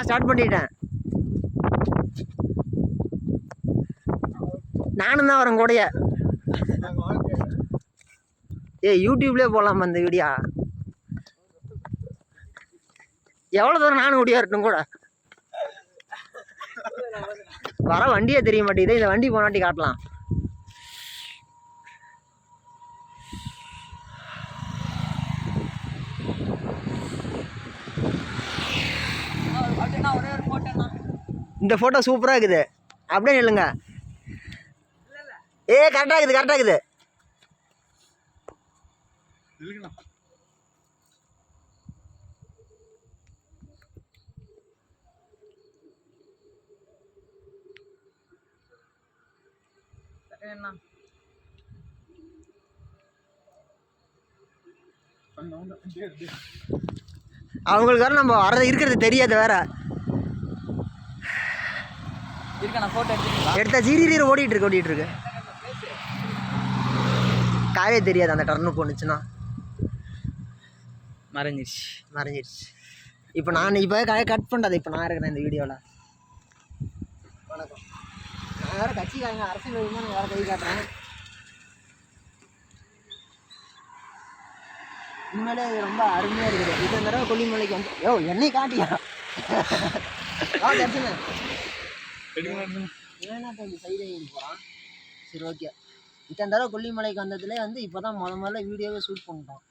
Start பண்ணிட்டேன். நானும் தான் வரேன் கூடயே. யூடியூப்லேயே போடலாமா இந்த வீடியோ? எவ்வளோ தூரம் நானும் ஓடியா இருக்கட்டும் கூட. வர வண்டியே தெரிய மாட்டேங்குது. இந்த வண்டி போனாட்டி காட்டலாம். இந்த ஃபோட்டோ சூப்பராக இருக்குது. அப்படியே இல்லைங்க. கரெக்டாக இருக்குது, கரெக்டாக இருக்குது. அவங்களுக்கு வேற நம்ம வர இருக்கிறது தெரியாது வேற. எடுத்தா ஜீரீர் ஓடிட்டு இருக்கு. காவே தெரியாது அந்த டர்னு போனுச்சுன்னா. மறைஞ்சிருச்சு. இப்போ நான் காயை கட் பண்ணாது. இப்போ நான் இருக்கிறேன் இந்த வீடியோவில். வணக்கம். நான் வேறு கட்சிக்காரங்க அரசியல் நான் வேறு கை காட்டுறேன். உண்மையிலே ரொம்ப அருமையாக இருக்குது. இப்போ இந்த தடவை கொல்லிமலைக்கு வந்து என்னை காட்டியா தர்ஷன ஏன்னா கொஞ்சம் சைடு போகிறான். சரி, ஓகே. இத்தனை தடவை கொல்லிமலைக்கு வந்ததுலேயே வந்து இப்போ தான் முதல்ல வீடியோவே ஷூட் பண்ணிட்டோம்.